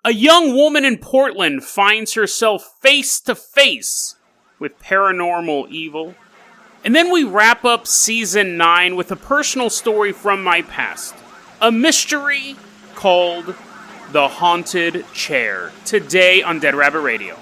A young woman in Portland finds herself face to face with paranormal evil. And then we wrap up Season 9 with a personal story from my past. A mystery called The Haunted Chair. Today on Dead Rabbit Radio.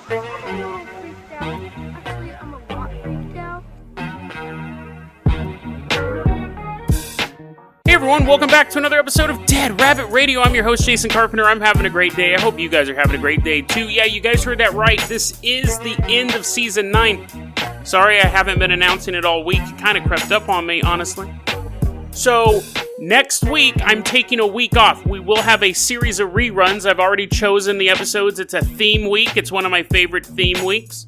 Hey everyone, welcome back to another episode of Dead Rabbit Radio. I'm your host, Jason Carpenter. I'm having a great day. I hope you guys are having a great day too. Yeah, you guys heard that right. This is the end of Season 9. Sorry I haven't been announcing it all week. It kind of crept up on me, honestly. So, next week, I'm taking a week off. We will have a series of reruns. I've already chosen the episodes. It's a theme week. It's one of my favorite theme weeks.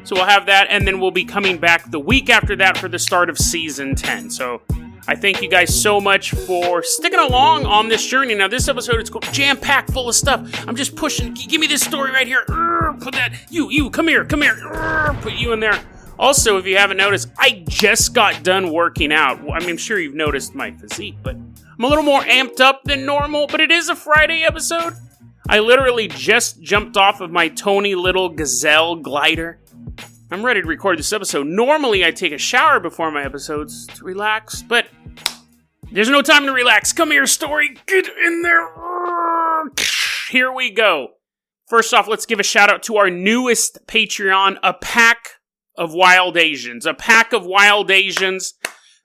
So we'll have that, and then we'll be coming back the week after that for the start of Season 10. So, I thank you guys so much for sticking along on this journey. Now, this episode is jam-packed full of stuff. I'm just pushing. Give me this story right here. Put that. You, come here. Put you in there. Also, if you haven't noticed, I just got done working out. I mean, I'm sure you've noticed my physique, but I'm a little more amped up than normal, but it is a Friday episode. I literally just jumped off of my Tony Little Gazelle glider. I'm ready to record this episode. Normally, I take a shower before my episodes to relax, but there's no time to relax. Come here, story. Get in there. Here we go. First off, let's give a shout out to our newest Patreon, A Pack of Wild Asians. A Pack of Wild Asians.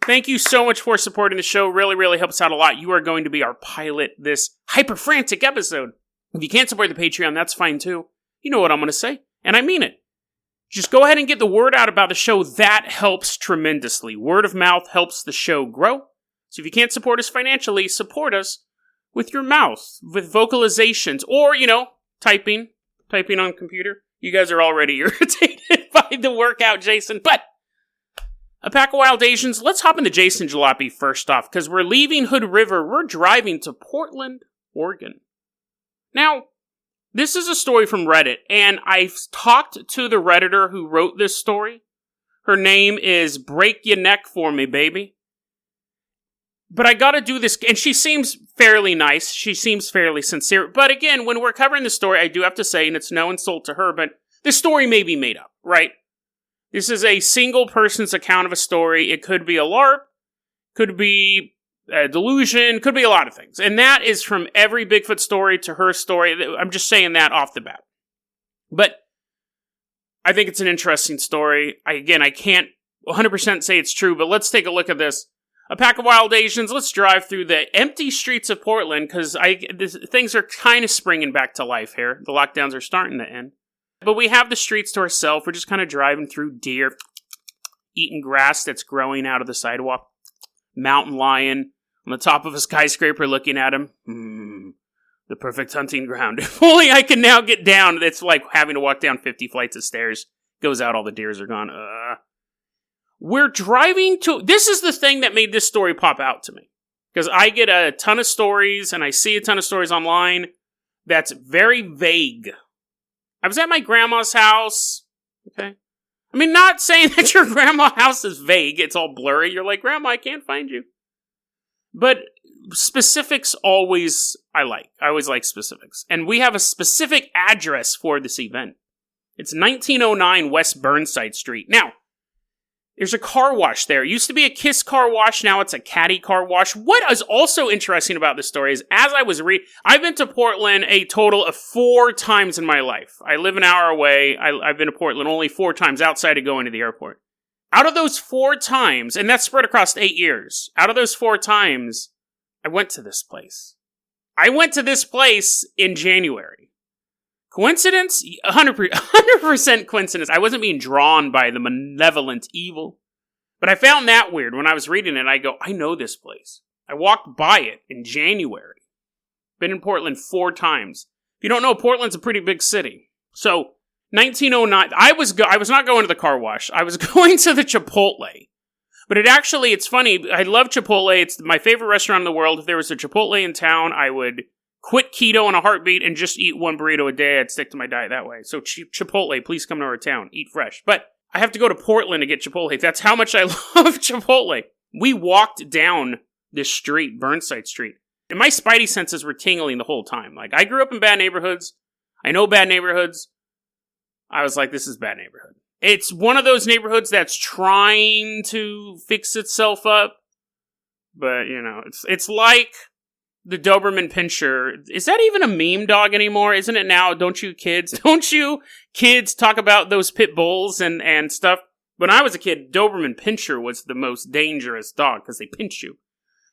Thank you so much for supporting the show. Really, really helps out a lot. You are going to be our pilot this hyper-frantic episode. If you can't support the Patreon, that's fine too. You know what I'm going to say, and I mean it. Just go ahead and get the word out about the show. That helps tremendously. Word of mouth helps the show grow. So if you can't support us financially, support us with your mouth, with vocalizations, or, typing on computer. You guys are already irritated by the workout, Jason. But A Pack of Wild Asians, let's hop into Jason Jalopy first off, because we're leaving Hood River. We're driving to Portland, Oregon. Now, this is a story from Reddit, and I've talked to the Redditor who wrote this story. Her name is Break Ya Neck For Me, Baby. But I gotta do this, and she seems fairly nice. She seems fairly sincere. But again, when we're covering the story, I do have to say, and it's no insult to her, but the story may be made up, right? This is a single person's account of a story. It could be a LARP, could be a delusion, could be a lot of things. And that is from every Bigfoot story to her story. I'm just saying that off the bat. But I think it's an interesting story. I can't 100% say it's true, but let's take a look at this. A Pack of Wild Asians, let's drive through the empty streets of Portland, because things are kind of springing back to life here. The lockdowns are starting to end. But we have the streets to ourselves. We're just kind of driving through deer, eating grass that's growing out of the sidewalk. Mountain lion on the top of a skyscraper looking at him. The perfect hunting ground. If only I can now get down. It's like having to walk down 50 flights of stairs. Goes out, all the deers are gone. We're driving to... This is the thing that made this story pop out to me. Because I get a ton of stories, and I see a ton of stories online that's very vague. I was at my grandma's house. Okay? I mean, not saying that your grandma's house is vague. It's all blurry. You're like, Grandma, I can't find you. But specifics always I like. I always like specifics. And we have a specific address for this event. It's 1909 West Burnside Street. Now, there's a car wash there. It used to be a Kiss car wash. Now it's a Caddy car wash. What is also interesting about this story is, as I was I've been to Portland a total of 4 times in my life. I live an hour away. I've been to Portland only 4 times outside of going to the airport. Out of those 4 times, and that's spread across 8 years, out of those 4 times, I went to this place. I went to this place in January. Coincidence? 100% coincidence. I wasn't being drawn by the malevolent evil. But I found that weird. When I was reading it, I go, I know this place. I walked by it in January. Been in Portland 4 times. If you don't know, Portland's a pretty big city. So, 1909, I was not going to the car wash. I was going to the Chipotle. But it's funny. I love Chipotle. It's my favorite restaurant in the world. If there was a Chipotle in town, I would quit keto in a heartbeat and just eat 1 burrito a day. I'd stick to my diet that way. So Chipotle, please come to our town. Eat fresh. But I have to go to Portland to get Chipotle. That's how much I love Chipotle. We walked down this street, Burnside Street, And my spidey senses were tingling the whole time. Like, I grew up in bad neighborhoods. I know bad neighborhoods. I was like, this is a bad neighborhood. It's one of those neighborhoods that's trying to fix itself up. But, it's like the Doberman Pinscher. Is that even a meme dog anymore? Isn't it now? Don't you kids talk about those pit bulls and stuff? When I was a kid, Doberman Pinscher was the most dangerous dog because they pinch you.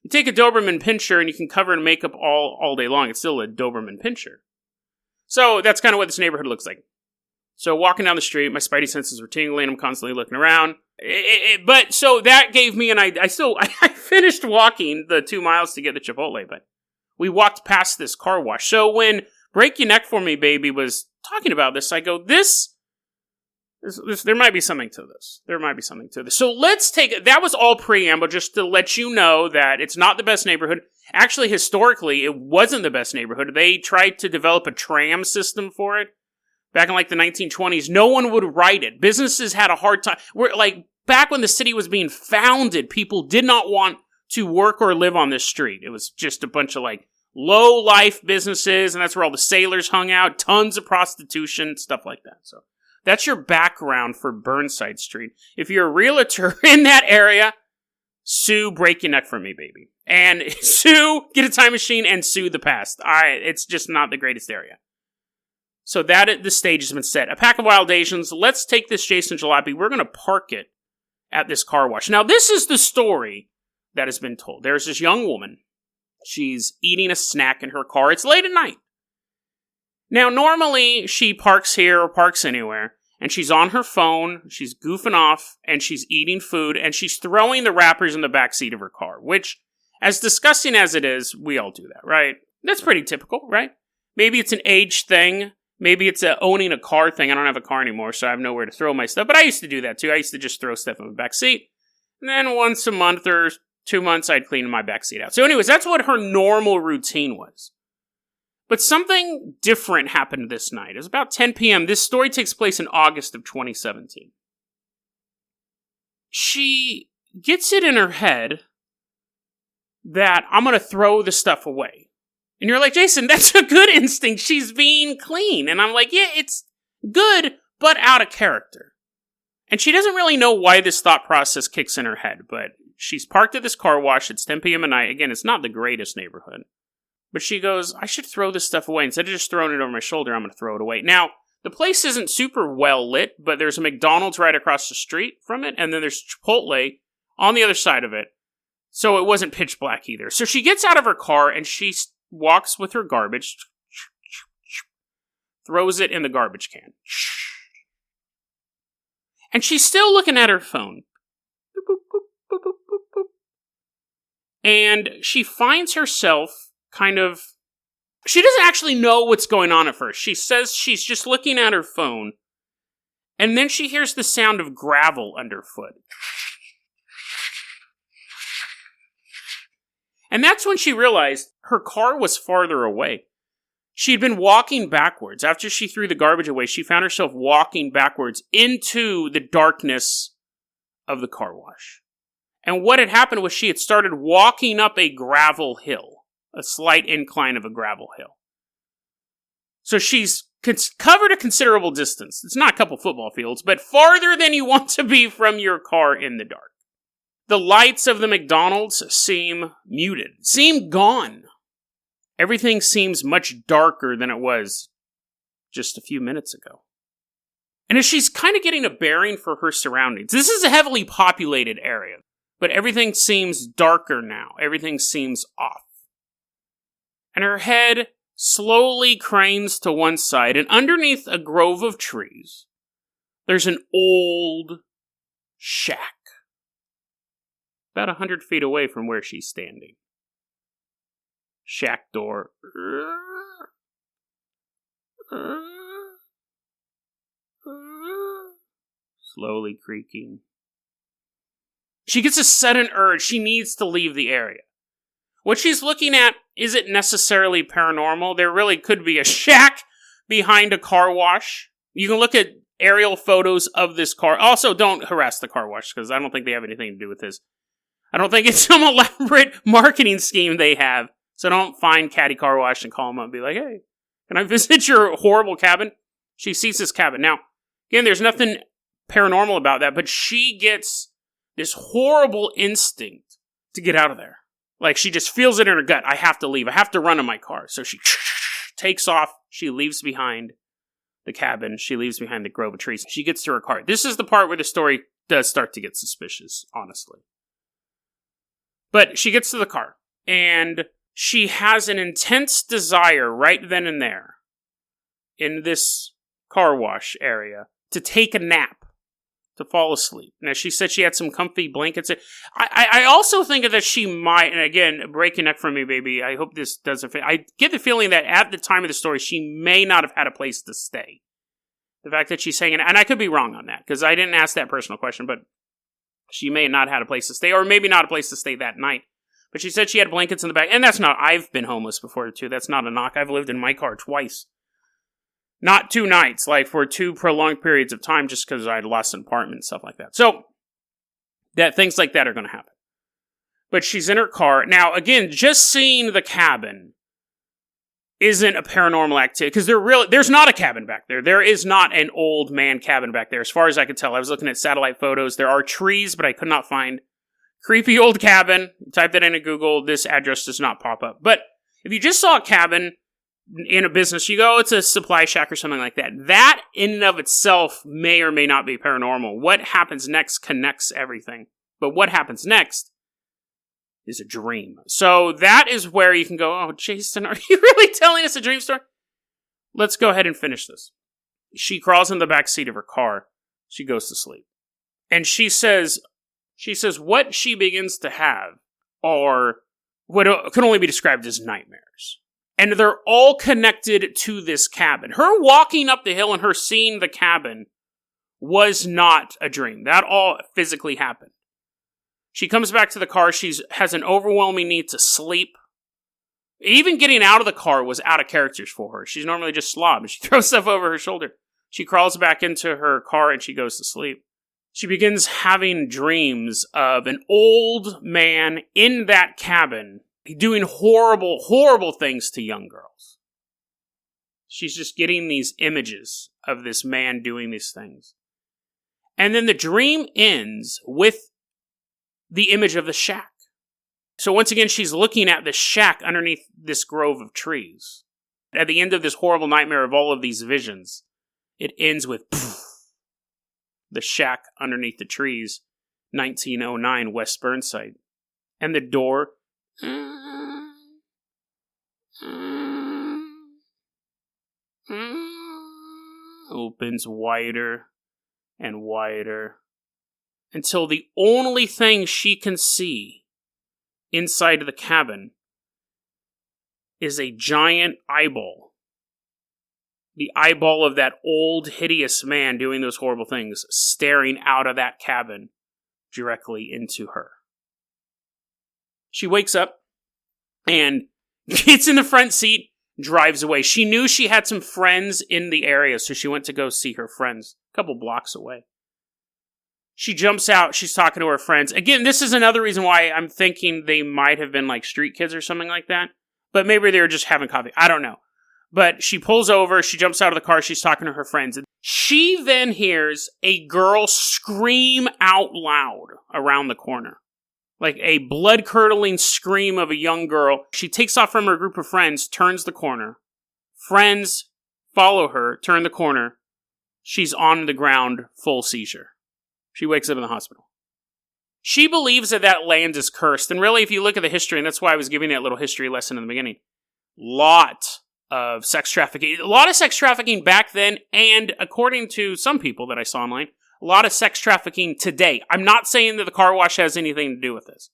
You take a Doberman Pinscher and you can cover it in makeup all day long. It's still a Doberman Pinscher. So that's kind of what this neighborhood looks like. So walking down the street, my spidey senses were tingling. I'm constantly looking around. But so that gave me I finished walking the 2 miles to get the Chipotle, but we walked past this car wash. So when Break Your Neck For Me Baby was talking about this, I go, there might be something to this. There might be something to this. So let's that was all preamble just to let you know that it's not the best neighborhood. Actually, historically, it wasn't the best neighborhood. They tried to develop a tram system for it. Back in like the 1920s, no one would ride it. Businesses had a hard time. Back when the city was being founded, people did not want to work or live on this street. It was just a bunch of low-life businesses, and that's where all the sailors hung out, tons of prostitution, stuff like that. So that's your background for Burnside Street. If you're a realtor in that area, sue Break Your Neck For Me Baby. And sue, get a time machine, and sue the past. It's just not the greatest area. So the stage has been set. A pack of wild Asians. Let's take this Jason Jalopy. We're going to park it at this car wash. Now, this is the story that has been told. There's this young woman. She's eating a snack in her car. It's late at night. Now, normally, she parks here or parks anywhere, and she's on her phone, she's goofing off, and she's eating food, and she's throwing the wrappers in the backseat of her car, which, as disgusting as it is, we all do that, right? That's pretty typical, right? Maybe it's an age thing. Maybe it's owning a car thing. I don't have a car anymore, so I have nowhere to throw my stuff. But I used to do that, too. I used to just throw stuff in the back seat. And then once a month or 2 months, I'd clean my back seat out. So anyways, that's what her normal routine was. But something different happened this night. It was about 10 p.m. This story takes place in August of 2017. She gets it in her head that I'm going to throw the stuff away. And you're like, Jason, that's a good instinct. She's being clean. And I'm like, yeah, it's good, but out of character. And she doesn't really know why this thought process kicks in her head, but she's parked at this car wash. It's 10 p.m. at night. Again, it's not the greatest neighborhood. But she goes, I should throw this stuff away. Instead of just throwing it over my shoulder, I'm going to throw it away. Now, the place isn't super well lit, but there's a McDonald's right across the street from it, and then there's Chipotle on the other side of it. So it wasn't pitch black either. So she gets out of her car, and she walks with her garbage, throws it in the garbage can. And she's still looking at her phone. And she finds herself she doesn't actually know what's going on at first. She says she's just looking at her phone. And then she hears the sound of gravel underfoot. And that's when she realized her car was farther away. She'd been walking backwards. After she threw the garbage away, she found herself walking backwards into the darkness of the car wash. And what had happened was she had started walking up a gravel hill, a slight incline of a gravel hill. So she's covered a considerable distance. It's not a couple football fields, but farther than you want to be from your car in the dark. The lights of the McDonald's seem muted, seem gone. Everything seems much darker than it was just a few minutes ago. And as she's kind of getting a bearing for her surroundings, this is a heavily populated area, but everything seems darker now. Everything seems off. And her head slowly cranes to one side, and underneath a grove of trees, there's an old shack. About 100 feet away from where she's standing. Shack door. Slowly creaking. She gets a sudden urge. She needs to leave the area. What she's looking at isn't necessarily paranormal. There really could be a shack behind a car wash. You can look at aerial photos of this car. Also, don't harass the car wash, because I don't think they have anything to do with this. I don't think it's some elaborate marketing scheme they have. So don't find Caddy Car Wash and call them up and be like, hey, can I visit your horrible cabin? She sees this cabin. Now, again, there's nothing paranormal about that, but she gets this horrible instinct to get out of there. Like, she just feels it in her gut. I have to leave. I have to run in my car. So she takes off. She leaves behind the cabin. She leaves behind the grove of trees. She gets to her car. This is the part where the story does start to get suspicious, honestly. But she gets to the car, and she has an intense desire right then and there in this car wash area to take a nap, to fall asleep. Now, she said she had some comfy blankets. I also think that she might, and again, break your neck for me, baby. I hope this doesn't fit. I get the feeling that at the time of the story, she may not have had a place to stay. The fact that she's saying, and I could be wrong on that, because I didn't ask that personal question, but she may not have had a place to stay, or maybe not a place to stay that night. But she said she had blankets in the back, and that's not, I've been homeless before, too. That's not a knock. I've lived in my car twice. Not 2 nights, like for 2 prolonged periods of time, just because I'd lost an apartment and stuff like that. So, things like that are going to happen. But she's in her car. Now, again, just seeing the cabin isn't a paranormal activity, because there's not a cabin back there. There is not an old man cabin back there, as far as I could tell. I was looking at satellite photos. There are trees, but I could not find creepy old cabin. Type that into Google. This address does not pop up. But if you just saw a cabin in a business, you go, it's a supply shack or something like that. That in and of itself may or may not be paranormal. What happens next connects everything. But what happens next is a dream. So that is where you can go, oh, Jason, are you really telling us a dream story? Let's go ahead and finish this. She crawls in the back seat of her car. She goes to sleep. And she says what she begins to have are what can only be described as nightmares. And they're all connected to this cabin. Her walking up the hill and her seeing the cabin was not a dream. That all physically happened. She comes back to the car. She has an overwhelming need to sleep. Even getting out of the car was out of character for her. She's normally just slob. She throws stuff over her shoulder. She crawls back into her car and she goes to sleep. She begins having dreams of an old man in that cabin doing horrible, horrible things to young girls. She's just getting these images of this man doing these things. And then the dream ends with the image of the shack. So once again, she's looking at the shack underneath this grove of trees. At the end of this horrible nightmare of all of these visions, it ends with poof, the shack underneath the trees, 1909 West Burnside. And the door opens wider and wider until the only thing she can see inside the cabin is a giant eyeball. The eyeball of that old, hideous man doing those horrible things, staring out of that cabin directly into her. She wakes up and gets in the front seat, drives away. She knew she had some friends in the area, so she went to go see her friends a couple blocks away. She jumps out. She's talking to her friends. Again, this is another reason why I'm thinking they might have been like street kids or something like that. But maybe they were just having coffee. I don't know. But she pulls over. She jumps out of the car. She's talking to her friends. She then hears a girl scream out loud around the corner. Like a blood-curdling scream of a young girl. She takes off from her group of friends, turns the corner. Friends follow her, turn the corner. She's on the ground, full seizure. She wakes up in the hospital. She believes that that land is cursed. And really, if you look at the history, and that's why I was giving that little history lesson in the beginning, lot of sex trafficking. A lot of sex trafficking back then, and according to some people that I saw online, a lot of sex trafficking today. I'm not saying that the car wash has anything to do with this.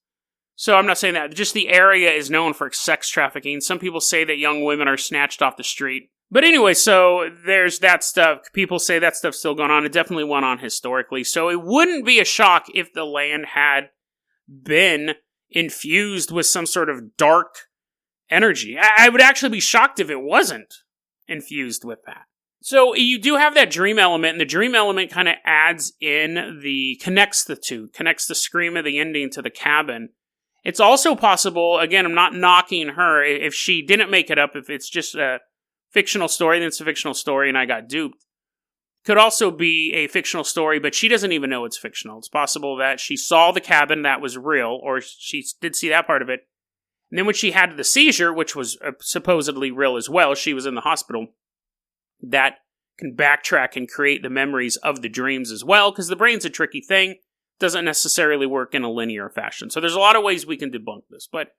So I'm not saying that. Just the area is known for sex trafficking. Some people say that young women are snatched off the street. But anyway, so there's that stuff. People say that stuff's still going on. It definitely went on historically. So it wouldn't be a shock if the land had been infused with some sort of dark energy. I would actually be shocked if it wasn't infused with that. So you do have that dream element, and the dream element kind of adds in connects the two, connects the scream of the ending to the cabin. It's also possible, again, I'm not knocking her, if she didn't make it up, if it's just a fictional story, then it's a fictional story and I got duped. Could also be a fictional story, but she doesn't even know it's fictional. It's possible that she saw the cabin that was real, or she did see that part of it. And then when she had the seizure, which was supposedly real as well, she was in the hospital, that can backtrack and create the memories of the dreams as well, because the brain's a tricky thing. Doesn't necessarily work in a linear fashion. So there's a lot of ways we can debunk this, but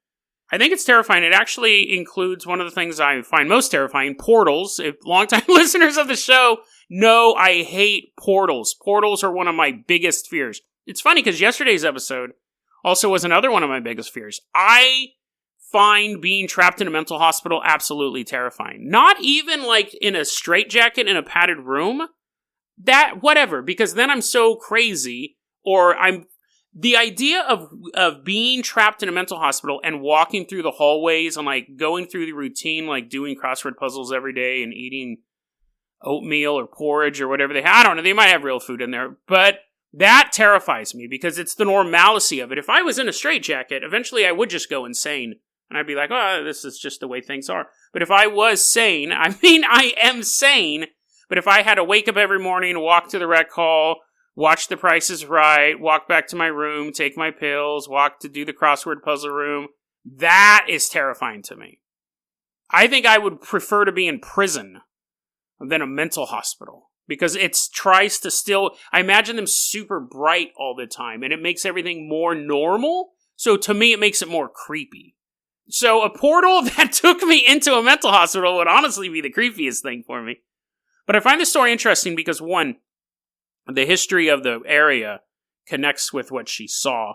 I think it's terrifying. It actually includes one of the things I find most terrifying, portals. If longtime listeners of the show know I hate portals. Portals are one of my biggest fears. It's funny because yesterday's episode also was another one of my biggest fears. I find being trapped in a mental hospital absolutely terrifying. Not even like in a straitjacket in a padded room. That, whatever, because then I'm so crazy. Or the idea of being trapped in a mental hospital and walking through the hallways and like going through the routine, like doing crossword puzzles every day and eating oatmeal or porridge or whatever they have. I don't know. They might have real food in there, but that terrifies me because it's the normalcy of it. If I was in a straitjacket, eventually I would just go insane and I'd be like, oh, this is just the way things are. But if I was sane, I mean, I am sane, but if I had to wake up every morning, walk to the rec hall, watch The Price is Right, walk back to my room, take my pills, walk to do the crossword puzzle room. That is terrifying to me. I think I would prefer to be in prison than a mental hospital. Because it tries to still... I imagine them super bright all the time, and it makes everything more normal. So to me, it makes it more creepy. So a portal that took me into a mental hospital would honestly be the creepiest thing for me. But I find this story interesting because, one, the history of the area connects with what she saw.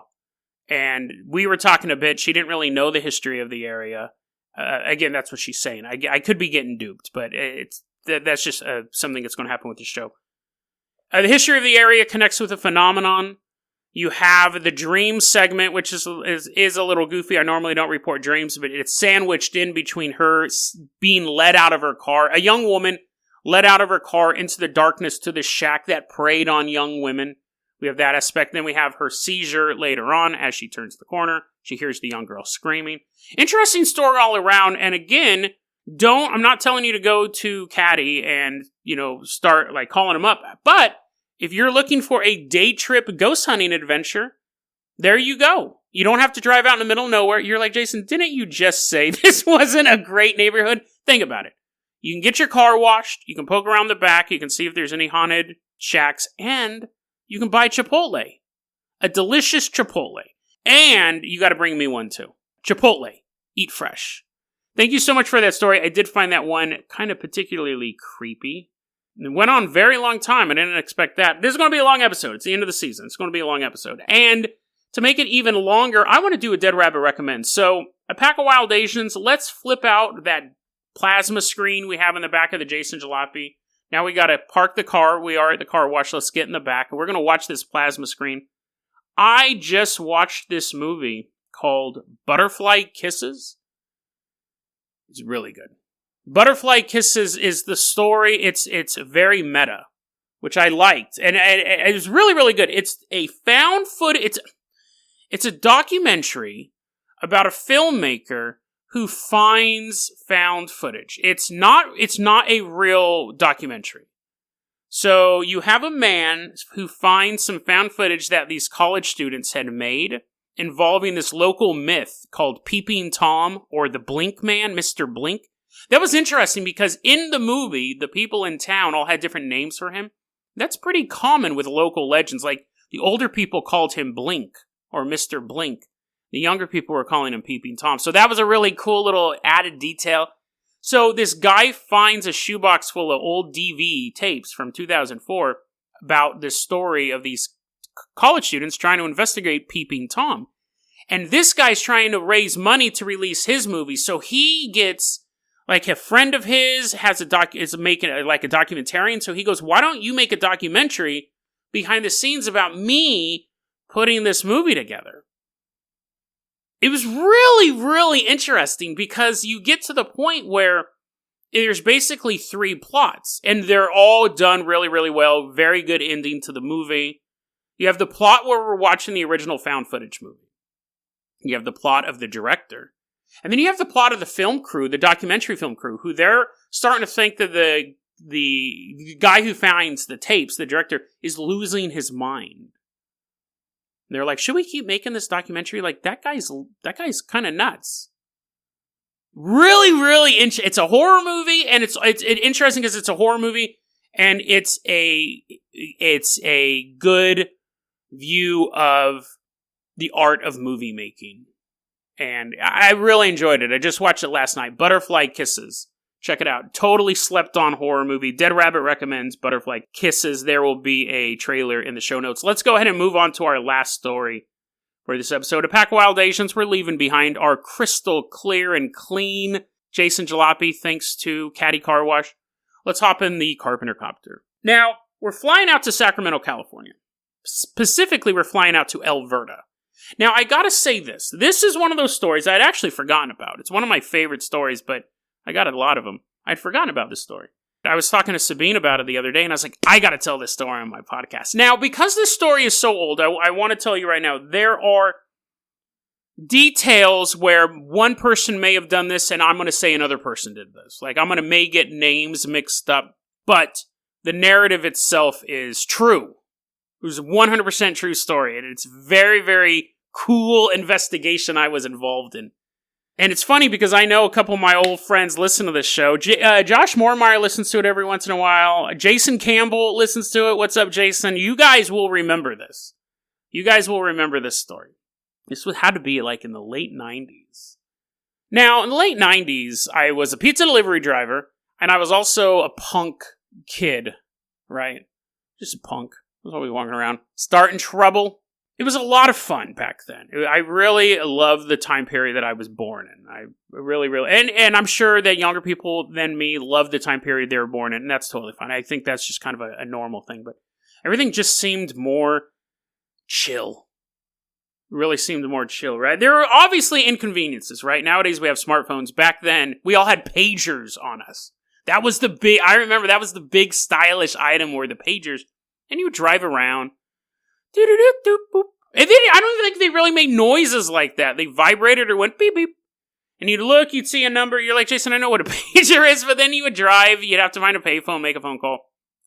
And we were talking a bit, she didn't really know the history of the area. Again, that's what she's saying. I could be getting duped, but that's just something that's going to happen with the show. The history of the area connects with a phenomenon. You have the dream segment, which is a little goofy. I normally don't report dreams, but it's sandwiched in between her being led out of her car. A young woman led out of her car into the darkness to the shack that preyed on young women. We have that aspect. Then we have her seizure later on as she turns the corner. She hears the young girl screaming. Interesting story all around. And again, I'm not telling you to go to Caddy and, start like calling him up. But if you're looking for a day trip ghost hunting adventure, there you go. You don't have to drive out in the middle of nowhere. You're like, Jason, didn't you just say this wasn't a great neighborhood? Think about it. You can get your car washed, you can poke around the back, you can see if there's any haunted shacks, and you can buy Chipotle. A delicious Chipotle. And you got to bring me one too. Chipotle. Eat fresh. Thank you so much for that story. I did find that one kind of particularly creepy. It went on a very long time. I didn't expect that. This is going to be a long episode. It's the end of the season. It's going to be a long episode. And to make it even longer, I want to do a Dead Rabbit Recommend. So, a pack of wild Asians, let's flip out that plasma screen we have in the back of the Jason Jalopy. Now we got to park the car. We are at the car wash. Let's get in the back. And we're going to watch this plasma screen. I just watched this movie called Butterfly Kisses. It's really good. Butterfly Kisses is the story. It's very meta, which I liked. And it was really, really good. It's a found footage. It's a documentary about a filmmaker who finds found footage. It's not a real documentary. So you have a man who finds some found footage that these college students had made involving this local myth called Peeping Tom or the Blink Man, Mr. Blink. That was interesting because in the movie, the people in town all had different names for him. That's pretty common with local legends. Like the older people called him Blink or Mr. Blink. The younger people were calling him Peeping Tom. So that was a really cool little added detail. So this guy finds a shoebox full of old DV tapes from 2004 about this story of these college students trying to investigate Peeping Tom. And this guy's trying to raise money to release his movie. So he gets, like, a friend of his is making like a documentarian. So he goes, why don't you make a documentary behind the scenes about me putting this movie together? It was really, really interesting because you get to the point where there's basically 3 plots, and they're all done really, really well. Very good ending to the movie. You have the plot where we're watching the original found footage movie. You have the plot of the director. And then you have the plot of the film crew, the documentary film crew, who they're starting to think that the guy who finds the tapes, the director, is losing his mind. They're like, should we keep making this documentary? Like, that guy's kind of nuts. Really, really, it's a horror movie, and it's interesting because it's a horror movie, and it's a good view of the art of movie making. And I really enjoyed it. I just watched it last night. Butterfly Kisses. Check it out. Totally slept on horror movie. Dead Rabbit recommends Butterfly Kisses. There will be a trailer in the show notes. Let's go ahead and move on to our last story for this episode. A pack of wild Asians we're leaving behind are crystal clear and clean. Jason Jalopy, thanks to Caddy Car Wash. Let's hop in the Carpenter copter. Now, we're flying out to Sacramento, California. Specifically, we're flying out to Alberta. Now, I gotta say this. This is one of those stories I'd actually forgotten about. It's one of my favorite stories, but I got a lot of them. I'd forgotten about this story. I was talking to Sabine about it the other day, and I was like, I gotta tell this story on my podcast. Now, because this story is so old, I want to tell you right now, there are details where one person may have done this, and I'm going to say another person did this. Like, I'm going to may get names mixed up, but the narrative itself is true. It was a 100% true story, and it's very, very cool investigation I was involved in. And it's funny because I know a couple of my old friends listen to this show. Josh Moormeyer listens to it every once in a while. Jason Campbell listens to it. What's up, Jason? You guys will remember this. You guys will remember this story. This had to be like in the late 90s. Now, in the late 90s, I was a pizza delivery driver, and I was also a punk kid, right? Just a punk. I was always walking around, starting trouble. It was a lot of fun back then. I really loved the time period that I was born in. I really, really... And I'm sure that younger people than me love the time period they were born in, and that's totally fine. I think that's just kind of a normal thing, but everything just seemed more chill. Really seemed more chill, right? There are obviously inconveniences, right? Nowadays we have smartphones. Back then, we all had pagers on us. That was the big... I remember that was the big stylish item, were the pagers. And you would drive around. Doo-doo-doo-doo-boop. And then I don't even think they really made noises like that. They vibrated or went beep beep. And you'd look, you'd see a number. You're like, Jason, I know what a pager is. But then you would drive. You'd have to find a payphone, make a phone call.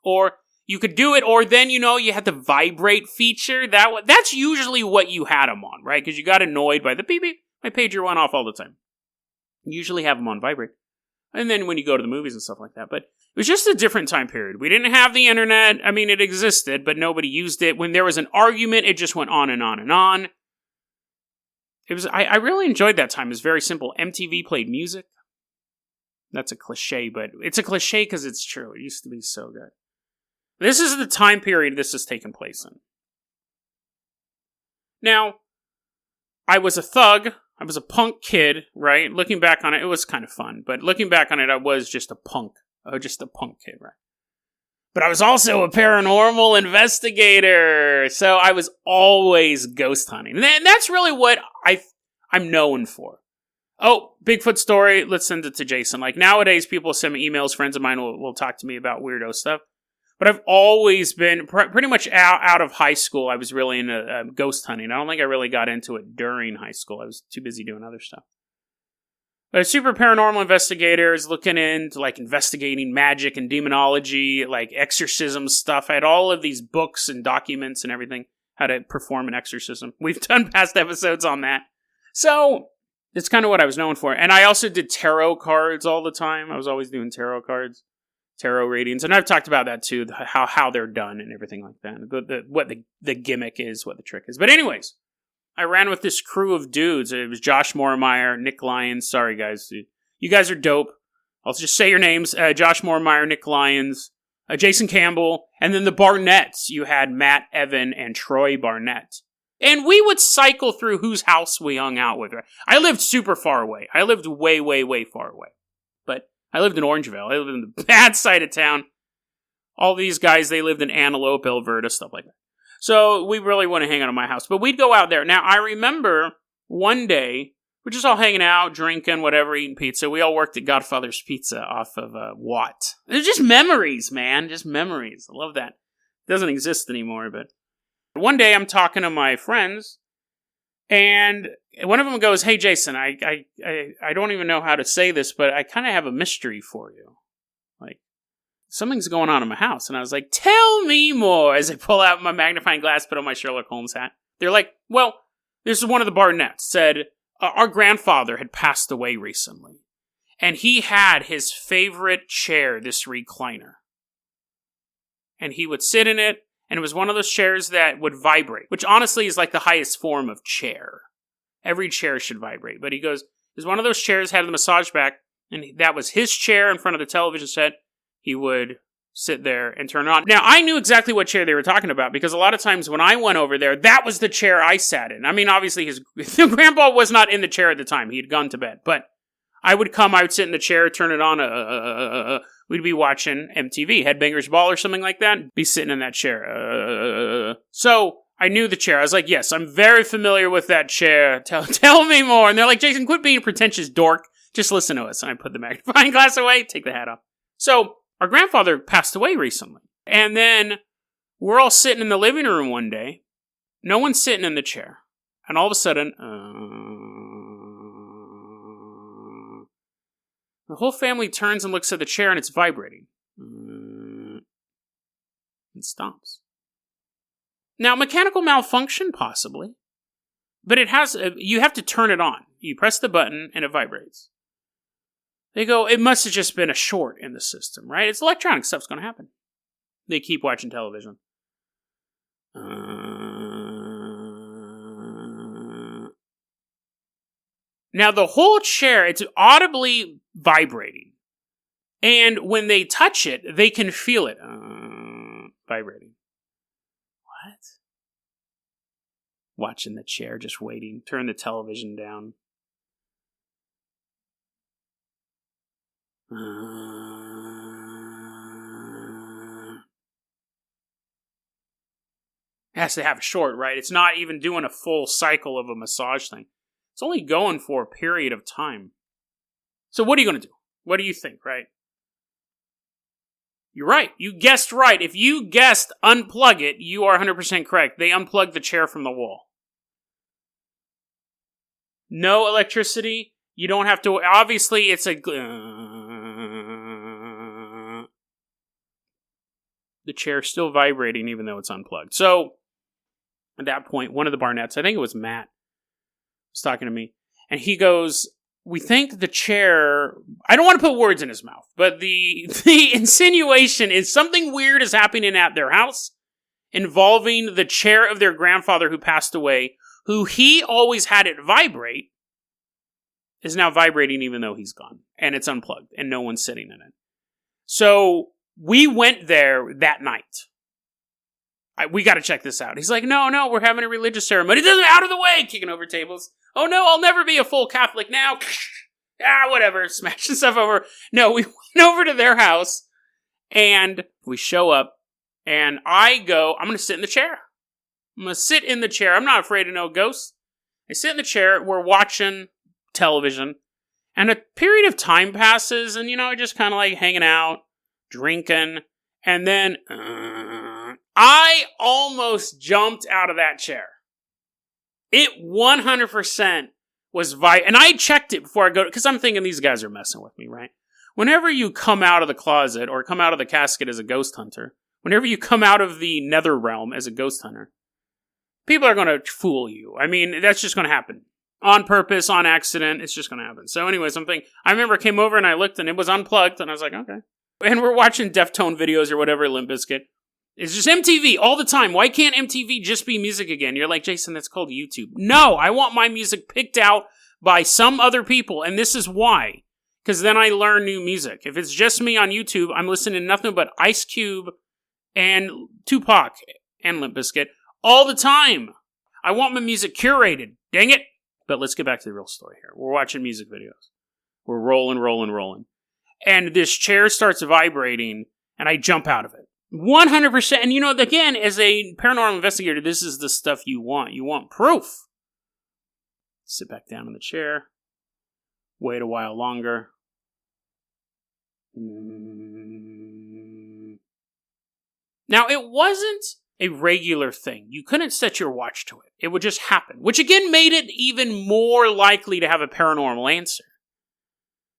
Or you could do it. Or then, you had the vibrate feature. That's usually what you had them on, right? Because you got annoyed by the beep beep. My pager went off all the time. You usually have them on vibrate. And then when you go to the movies and stuff like that. But it was just a different time period. We didn't have the internet. I mean, it existed, but nobody used it. When there was an argument, it just went on and on and on. I really enjoyed that time. It was very simple. MTV played music. That's a cliche, but it's a cliche because it's true. It used to be so good. This is the time period this has taken place in. Now, I was a thug. I was a punk kid, right? Looking back on it, it was kind of fun. But looking back on it, I was just a punk. Just a punk kid, right? But I was also a paranormal investigator. So I was always ghost hunting. And that's really what I'm known for. Oh, Bigfoot story. Let's send it to Jason. Like nowadays, people send me emails. Friends of mine will talk to me about weirdo stuff. But I've always been pretty much out of high school. I was really into ghost hunting. I don't think I really got into it during high school. I was too busy doing other stuff. But a super paranormal investigator is looking into like investigating magic and demonology, like exorcism stuff. I had all of these books and documents and everything, how to perform an exorcism. We've done past episodes on that. So it's kind of what I was known for. And I also did tarot cards all the time. I was always doing tarot cards. Tarot readings, and I've talked about that too, how they're done and everything like that. What the gimmick is, what the trick is. But anyways, I ran with this crew of dudes. It was Josh Moormeyer, Nick Lyons. Sorry guys, you guys are dope. I'll just say your names: Josh Moormeyer, Nick Lyons, Jason Campbell, and then the Barnetts. You had Matt, Evan, and Troy Barnett. And we would cycle through whose house we hung out with. I lived super far away. I lived way, way, way far away. But I lived in Orangeville. I lived in the bad side of town. All these guys, they lived in Antelope, Alberta, stuff like that. So we really wouldn't hang out at my house. But we'd go out there. Now, I remember one day, we're just all hanging out, drinking, whatever, eating pizza. We all worked at Godfather's Pizza off of Watt. They're just memories, man. Just memories. I love that. It doesn't exist anymore, but one day I'm talking to my friends, and one of them goes, "Hey, Jason, I don't even know how to say this, but I kind of have a mystery for you. Like, something's going on in my house." And I was like, "Tell me more," as I pull out my magnifying glass, put on my Sherlock Holmes hat. They're like, "Well, this is one of the Barnetts said, our grandfather had passed away recently, and he had his favorite chair, this recliner. And he would sit in it, and it was one of those chairs that would vibrate, which honestly is like the highest form of chair. Every chair should vibrate." But he goes, "It was one of those chairs, had the massage back, and that was his chair in front of the television set. He would sit there and turn it on." Now, I knew exactly what chair they were talking about, because a lot of times when I went over there, that was the chair I sat in. I mean, obviously, his grandpa was not in the chair at the time. He had gone to bed. But I would sit in the chair, turn it on, we'd be watching MTV, Headbangers Ball or something like that, be sitting in that chair. So I knew the chair. I was like, "Yes, I'm very familiar with that chair. Tell me more." And they're like, "Jason, quit being a pretentious dork. Just listen to us." And I put the magnifying glass away, take the hat off. So our grandfather passed away recently. And then we're all sitting in the living room one day. No one's sitting in the chair. And all of a sudden, the whole family turns and looks at the chair, and it's vibrating. It stops. Now, mechanical malfunction, possibly. But you have to turn it on. You press the button, and it vibrates. They go, "It must have just been a short in the system, right? It's electronic stuff's going to happen." They keep watching television. Now, the whole chair, it's audibly vibrating. And when they touch it, they can feel it vibrating. What? Watching the chair, just waiting. Turn the television down. It has to have a short, right? It's not even doing a full cycle of a massage thing. It's only going for a period of time. So what are you going to do? What do you think, right? You're right. You guessed right. If you guessed unplug it, you are 100% correct. They unplugged the chair from the wall. No electricity. You don't have to... Obviously, it's a... The chair's still vibrating even though it's unplugged. So, at that point, one of the Barnetts, I think it was Matt, was talking to me. And he goes, "We think the chair..." I don't want to put words in his mouth, but the insinuation is something weird is happening at their house involving the chair of their grandfather who passed away, who he always had it vibrate, is now vibrating even though he's gone. And it's unplugged, and no one's sitting in it. So, we went there that night. We got to check this out. He's like, no, we're having a religious ceremony. Out of the way, kicking over tables. "Oh no, I'll never be a full Catholic now." Whatever, smashing stuff over. No, we went over to their house, and we show up, and I go, "I'm going to sit in the chair. I'm going to sit in the chair. I'm not afraid of no ghosts." I sit in the chair. We're watching television, and a period of time passes, and, just kind of like hanging out, drinking, and then I almost jumped out of that chair. It 100% was and I checked it before I go, because I'm thinking these guys are messing with me, right? Whenever you come out of the closet or come out of the casket as a ghost hunter, whenever you come out of the nether realm as a ghost hunter, people are going to fool you. I mean, that's just going to happen. On purpose, on accident, it's just going to happen. So anyways, I remember I came over and I looked and it was unplugged, and I was like, okay. And we're watching Deftone videos or whatever, Limp Bizkit. It's just MTV all the time. Why can't MTV just be music again? You're like, "Jason, that's called YouTube." No, I want my music picked out by some other people, and this is why. Because then I learn new music. If it's just me on YouTube, I'm listening to nothing but Ice Cube and Tupac and Limp Bizkit all the time. I want my music curated. Dang it. But let's get back to the real story here. We're watching music videos. We're rolling. And this chair starts vibrating, and I jump out of it. 100%. And again, as a paranormal investigator, this is the stuff you want. You want proof. Sit back down in the chair. Wait a while longer. Now, it wasn't a regular thing. You couldn't set your watch to it. It would just happen, which again made it even more likely to have a paranormal answer.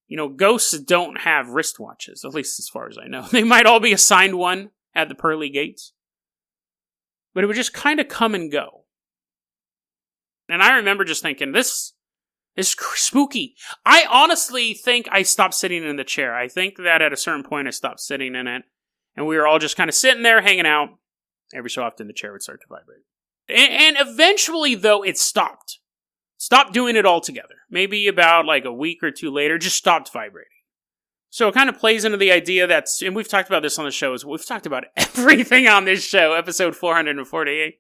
You know, ghosts don't have wristwatches, at least as far as I know. They might all be assigned one at the pearly gates. But it would just kind of come and go. And I remember just thinking, this is spooky. I honestly think I stopped sitting in the chair. I think that at a certain point I stopped sitting in it. And we were all just kind of sitting there, hanging out. Every so often the chair would start to vibrate. And eventually, though, it stopped. Stopped doing it altogether. Maybe about like a week or two later, just stopped vibrating. So it kind of plays into the idea that, and we've talked about this on the show, we've talked about everything on this show, episode 448,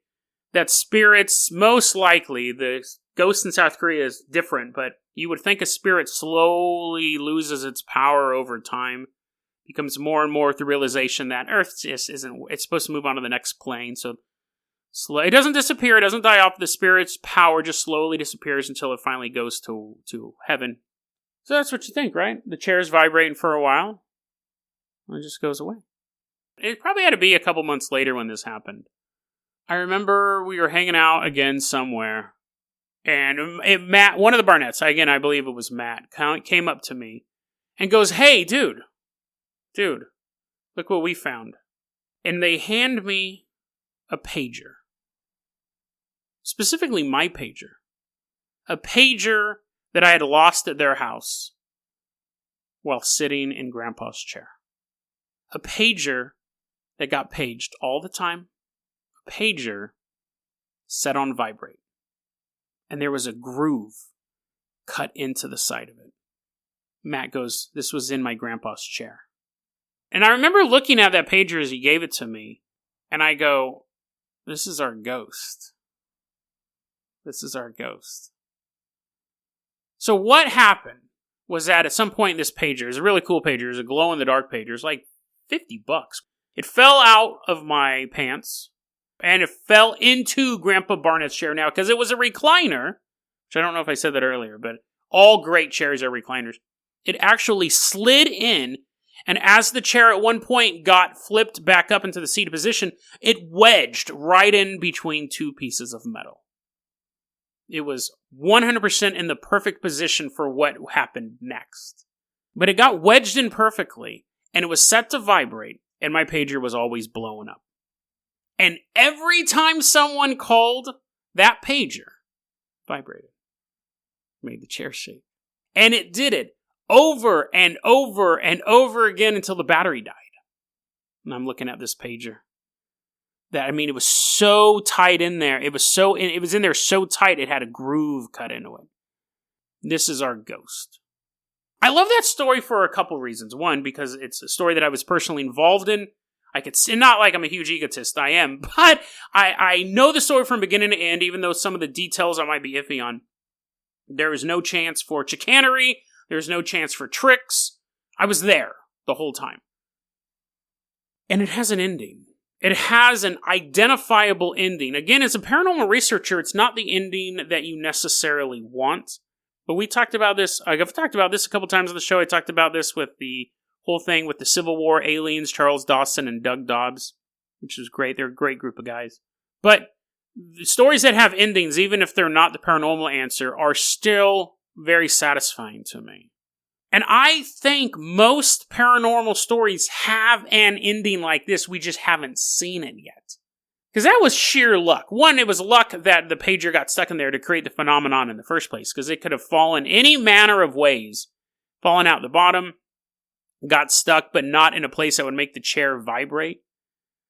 that spirits, most likely, the ghost in South Korea is different, but you would think a spirit slowly loses its power over time, becomes more and more the realization that Earth just isn't, it's supposed to move on to the next plane, so it doesn't disappear, it doesn't die off, the spirit's power just slowly disappears until it finally goes to heaven. So that's what you think, right? The chair's vibrating for a while, and it just goes away. It probably had to be a couple months later when this happened. I remember we were hanging out again somewhere, and Matt, one of the Barnetts, again, I believe it was Matt, came up to me and goes, "Hey, dude, look what we found." And they hand me a pager. Specifically my pager. A pager that I had lost at their house while sitting in Grandpa's chair. A pager that got paged all the time. A pager set on vibrate. And there was a groove cut into the side of it. Matt goes, "This was in my grandpa's chair." And I remember looking at that pager as he gave it to me, and I go, "This is our ghost. This is our ghost." So what happened was that at some point in this pager, it's a really cool pager, it's a glow-in-the-dark pager, it's like $50. It fell out of my pants, and it fell into Grandpa Barnett's chair now, because it was a recliner, which I don't know if I said that earlier, but all great chairs are recliners. It actually slid in, and as the chair at one point got flipped back up into the seated position, it wedged right in between two pieces of metal. It was 100% in the perfect position for what happened next. But it got wedged in perfectly, and it was set to vibrate, and my pager was always blowing up. And every time someone called, that pager vibrated. Made the chair shake. And it did it over and over and over again until the battery died. And I'm looking at this pager. It was so tight in there. It was in there so tight it had a groove cut into it. This is our ghost. I love that story for a couple reasons. One, because it's a story that I was personally involved in. Not like I'm a huge egotist, I am, but I know the story from beginning to end, even though some of the details I might be iffy on. There is no chance for chicanery. There's no chance for tricks. I was there the whole time. And it has an ending. It has an identifiable ending. Again, as a paranormal researcher, it's not the ending that you necessarily want. But we talked about this. I've talked about this a couple times on the show. I talked about this with the whole thing with the Civil War aliens, Charles Dawson and Doug Dobbs, which was great. They're a great group of guys. But the stories that have endings, even if they're not the paranormal answer, are still very satisfying to me. And I think most paranormal stories have an ending like this. We just haven't seen it yet. Because that was sheer luck. One, it was luck that the pager got stuck in there to create the phenomenon in the first place. Because it could have fallen any manner of ways. Fallen out the bottom, got stuck, but not in a place that would make the chair vibrate.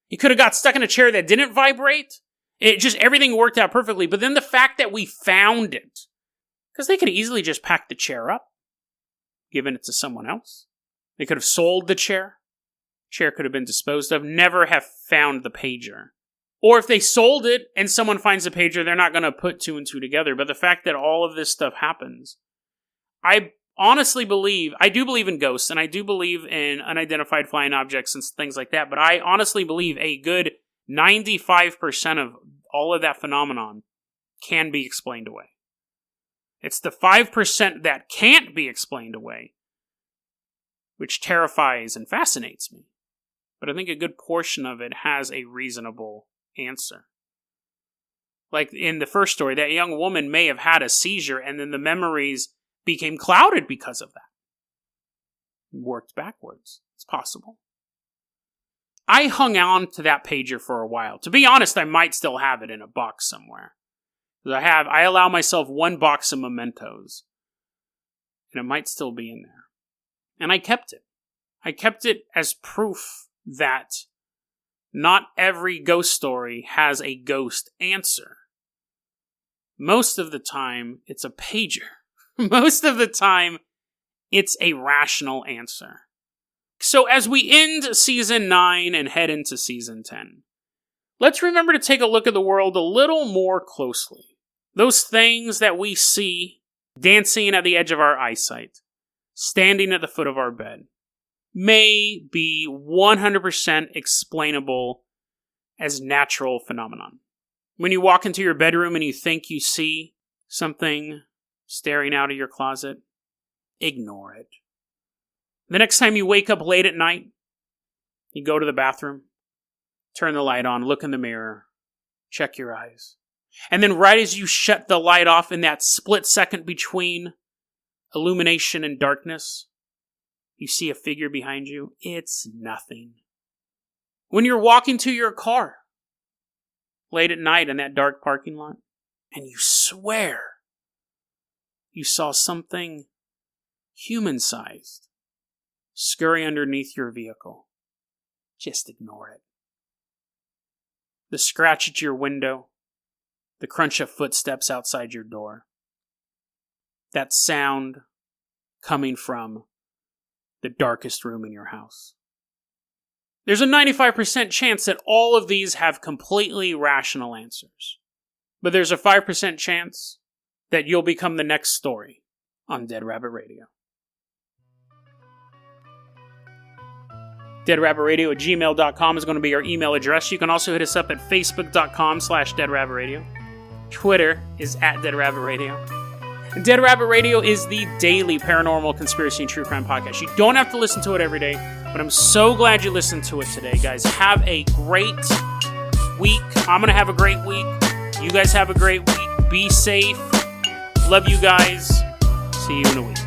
It could have got stuck in a chair that didn't vibrate. Everything worked out perfectly. But then the fact that we found it. Because they could have easily just packed the chair up. Given it to someone else. They could have sold the chair. Chair could have been disposed of. Never have found the pager. Or if they sold it and someone finds the pager, they're not going to put two and two together. But the fact that all of this stuff happens, I honestly believe, I do believe in ghosts, and I do believe in unidentified flying objects and things like that, but I honestly believe a good 95% of all of that phenomenon can be explained away. It's the 5% that can't be explained away, which terrifies and fascinates me. But I think a good portion of it has a reasonable answer. Like in the first story, that young woman may have had a seizure and then the memories became clouded because of that. Worked backwards. It's possible. I hung on to that pager for a while. To be honest, I might still have it in a box somewhere. I allow myself one box of mementos. And it might still be in there. And I kept it. I kept it as proof that not every ghost story has a ghost answer. Most of the time, it's a pager. Most of the time, it's a rational answer. So as we end Season 9 and head into Season 10, let's remember to take a look at the world a little more closely. Those things that we see dancing at the edge of our eyesight, standing at the foot of our bed, may be 100% explainable as natural phenomenon. When you walk into your bedroom and you think you see something staring out of your closet, ignore it. The next time you wake up late at night, you go to the bathroom, turn the light on, look in the mirror, check your eyes. And then right as you shut the light off in that split second between illumination and darkness, you see a figure behind you. It's nothing. When you're walking to your car late at night in that dark parking lot, and you swear you saw something human-sized scurry underneath your vehicle, just ignore it. The scratch at your window, the crunch of footsteps outside your door, that sound coming from the darkest room in your house. There's a 95% chance that all of these have completely rational answers. But there's a 5% chance that you'll become the next story on Dead Rabbit Radio. DeadRabbitRadio@gmail.com is going to be our email address. You can also hit us up at Facebook.com/DeadRabbitRadio. Twitter is @DeadRabbitRadio. Dead Rabbit Radio is the daily paranormal, conspiracy, and true crime podcast. You don't have to listen to it every day, but I'm so glad you listened to it today, guys. Have a great week. I'm going to have a great week. You guys have a great week. Be safe. Love you guys. See you in a week.